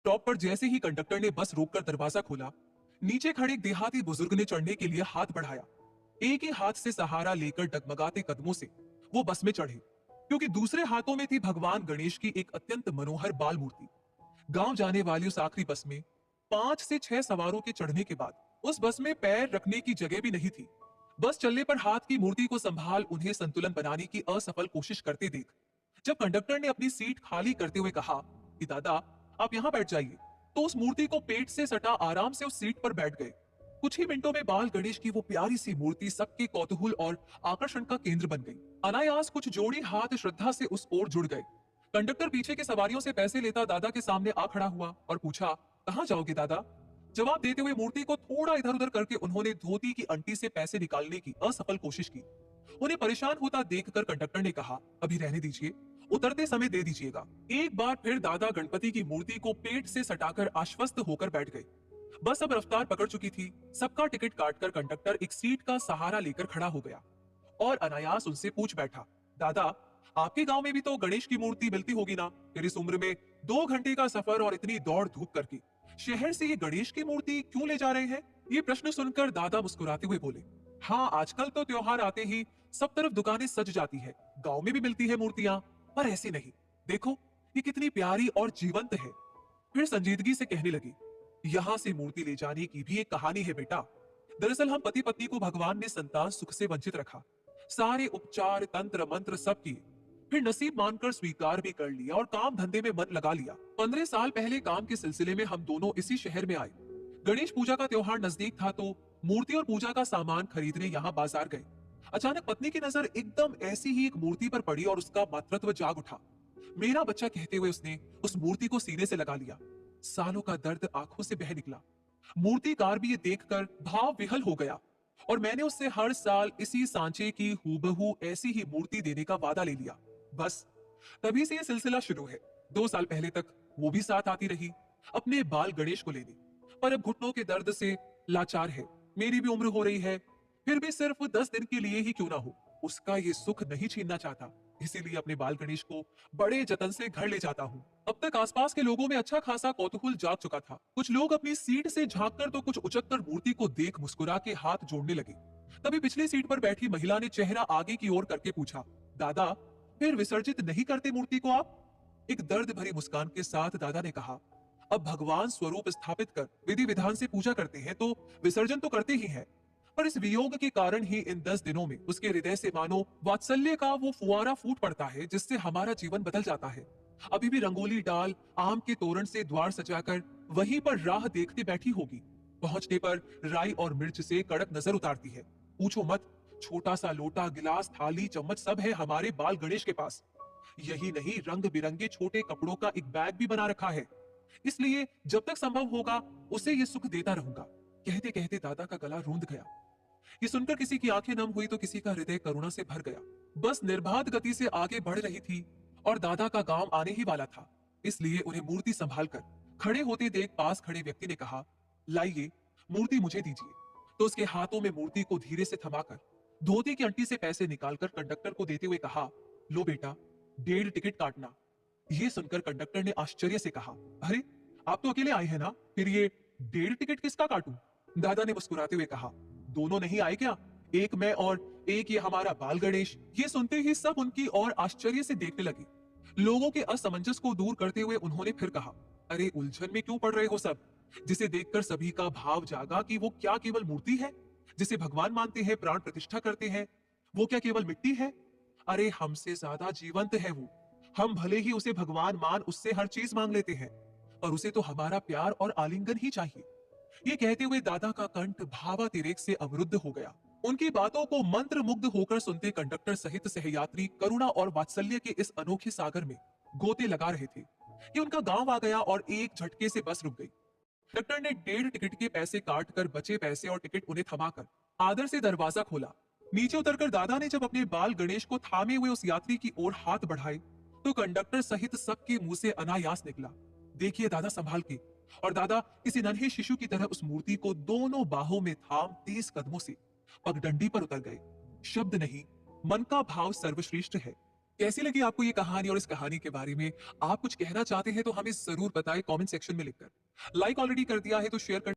Stop पर जैसे ही conductor ने बस रोककर दरवाजा खोला, नीचे खड़े एक देहाती बुजुर्ग ने चढ़ने के लिए हाथ बढ़ाया। एक ही हाथ से सहारा लेकर डगमगाते कदमों से वो बस में चढ़े, क्योंकि दूसरे हाथों में थी भगवान गणेश की एक अत्यंत मनोहर बाल मूर्ति। गांव जाने वाली उस आखिरी बस में 5 से 6 सवारों के चढ़ने के बाद उस बस में पैर रखने की जगह भी नहीं थी। बस चलने पर हाथ की मूर्ति को संभाल उन्हें संतुलन बनाने की असफल कोशिश करते देख जब कंडक्टर ने अपनी सीट खाली करते हुए कहा कि दादा आप यहां बैठ जाइए, तो उस मूर्ति को पेट से सटा आराम से उस सीट पर बैठ गए। कुछ ही मिनटों में बाल गणेश की वो प्यारी सी मूर्ति सबके कौतूहल और आकर्षण का केंद्र बन गई। अनायास कुछ जोड़ी हाथ श्रद्धा से उस ओर जुड़ गए। कंडक्टर पीछे के सवारियों से पैसे लेता दादा के सामने आ खड़ा हुआ और पूछा, कहां जाओगे दादा? जवाब देते हुए मूर्ति को थोड़ा इधर उधर करके उन्होंने धोती की अंटी से पैसे निकालने की असफल कोशिश की। उन्हें परेशान होता देखकर कंडक्टर ने कहा, अभी रहने दीजिए, उतरते समय दे दीजिएगा। एक बार फिर दादा गणपति की मूर्ति को पेट से सटाकर आश्वस्त होकर बैठ गए। बस अब रफ्तार पकड़ चुकी थी। सबका टिकट काटकर कंडक्टर एक सीट का सहारा लेकर खड़ा हो गया और अनायास उनसे पूछ बैठा, दादा आपके गांव में भी तो गणेश की मूर्ति मिलती होगी ना? फिर इस उम्र में 2 घंटे का सफर और इतनी दौड़ धूप करके शहर से ये गणेश की मूर्ति क्यों ले जा रहे हैं? ये प्रश्न सुनकर दादा मुस्कुराते हुए बोले, हाँ आजकल तो त्योहार आते ही सब तरफ दुकानें सज जाती है, गांव में भी मिलती है मूर्तियां, पर ऐसी नहीं। देखो ये कितनी प्यारी और जीवंत है। फिर संजीदगी से कहने लगी, यहां से मूर्ति ले जाने की भी एक कहानी है बेटा। दरअसल हम पति पत्नी को भगवान ने संतान सुख से वंचित रखा। सारे उपचार तंत्र मंत्र सब किए, फिर नसीब मानकर स्वीकार भी कर लिया और काम धंधे में मन लगा लिया। 15 साल पहले काम के सिलसिले में हम दोनों इसी शहर में आए। गणेश पूजा का त्योहार नजदीक था तो मूर्ति और पूजा का सामान खरीदने यहाँ बाजार गए। अचानक पत्नी की नजर एकदम ऐसी ही एक मूर्ति पर पड़ी और उसका मातृत्व जाग उठा। मेरा बच्चा कहते हुए उसने उस मूर्ति को सीने से लगा लिया। सालों का दर्द आंखों से बह निकला। मूर्तिकार भी ये देखकर भाव विहल हो गया और मैंने उससे हर साल इसी सांचे की हूबहू ऐसी ही मूर्ति देने का वादा ले लिया। बस तभी से ये सिलसिला शुरू है। 2 साल पहले तक वो भी साथ आती रही अपने बाल गणेश को लेने, पर अब घुटनों के दर्द से लाचार है। मेरी भी उम्र हो रही है, फिर भी सिर्फ 10 दिन के लिए ही क्यों ना हो, उसका ये सुख नहीं छीनना चाहता। इसीलिए अपने बाल गणेश को बड़े जतन से घर ले जाता हूँ। अब तक आसपास के लोगों में अच्छा खासा कौतूहल जाग चुका था। कुछ लोग अपनी सीट से झांककर तो कुछ उचककर मूर्ति को देख मुस्कुरा के हाथ जोड़ने लगे। तभी पिछली सीट पर बैठी महिला ने चेहरा आगे की ओर करके पूछा, दादा फिर विसर्जित नहीं करते मूर्ति को आप? एक दर्द भरी मुस्कान के साथ दादा ने कहा, अब भगवान स्वरूप स्थापित कर विधि विधान से पूजा करते हैं तो विसर्जन तो करते ही हैं, पर इस वियोग के कारण ही इन 10 दिनों में उसके हृदय से मानो वात्सल्य का वो फुआरा फूट पड़ता है जिससे हमारा जीवन बदल जाता है। अभी भी रंगोली डाल आम के तोरण से द्वार सजाकर वहीं पर राह देखते बैठी होगी। पहुंचने पर राई और मिर्च से कड़क नजर उतारती है। पूछो मत, छोटा सा लोटा गिलास थाली चम्मच सब है हमारे बाल गणेश के पास। यही नहीं, रंग बिरंगे छोटे कपड़ों का एक बैग भी बना रखा है। इसलिए जब तक संभव होगा उसे ये सुख देता रहूंगा। कहते कहते दादा का गला रूंध गया। ये सुनकर किसी की आंखें नम हुई तो किसी का हृदय करुणा से भर गया। बस निर्बाध गति से आगे बढ़ रही थी और दादा का गांव आने ही वाला था। इसलिए उन्हें मूर्ति संभाल कर खड़े होते देख पास खड़े व्यक्ति ने कहा, लाइए मूर्ति मुझे दीजिए। तो उसके हाथों में मूर्ति को धीरे से थमाकर धोती की अंटी से पैसे निकालकर कंडक्टर को देते हुए कहा, लो बेटा 1.5 टिकट काटना। ये सुनकर कंडक्टर ने आश्चर्य से कहा, अरे आप तो अकेले आए हैं ना, फिर ये 1.5 टिकट किसका काटूं? दादा ने मुस्कुराते हुए कहा, दोनों नहीं आए क्या? एक मैं और एक ये हमारा बाल गणेश। ये सुनते ही सब उनकी ओर आश्चर्य से देखने लगे। लोगों के असमंजस को दूर करते हुए उन्होंने फिर कहा, अरे उलझन में क्यों पड़ रहे हो सब? जिसे देखकर सभी का भाव जागा कि वो क्या केवल मूर्ति है जिसे भगवान मानते हैं, प्राण प्रतिष्ठा करते हैं? वो क्या केवल मिट्टी है? अरे हमसे ज्यादा जीवंत है वो। हम भले ही उसे भगवान मान उससे हर चीज मांग लेते हैं, और उसे तो हमारा प्यार और आलिंगन ही चाहिए। ये कहते हुए दादा का कंठ भावातिरेक से अवरुद्ध हो गया। उनकी बातों को मंत्र मुग्ध होकर सुनते कंडक्टर सहित सहयात्री करुणा और वात्सल्य के इस अनोखे सागर में गोते लगा रहे थे कि उनका गांव आ गया और एक झटके से बस रुक गई। कंडक्टर ने 1.5 टिकट के पैसे काट कर बचे पैसे और टिकट उन्हें थमाकर आदर से दरवाजा खोला। नीचे उतरकर दादा ने जब अपने बाल गणेश को थामे हुए उस यात्री की ओर हाथ बढ़ाए तो कंडक्टर सहित सबके मुंह से अनायास निकला, देखिए दादा संभाल के। और दादा किसी नन्हे शिशु की तरह उस मूर्ति को दोनों बाहों में थाम तेज कदमों से पगडंडी पर उतर गए। शब्द नहीं, मन का भाव सर्वश्रेष्ठ है। कैसी लगी आपको ये कहानी और इस कहानी के बारे में? आप कुछ कहना चाहते हैं तो हमें ज़रूर बताएँ कमेंट सेक्शन में लिखकर। लाइक ऑलरेडी कर दिया है तो शेयर कर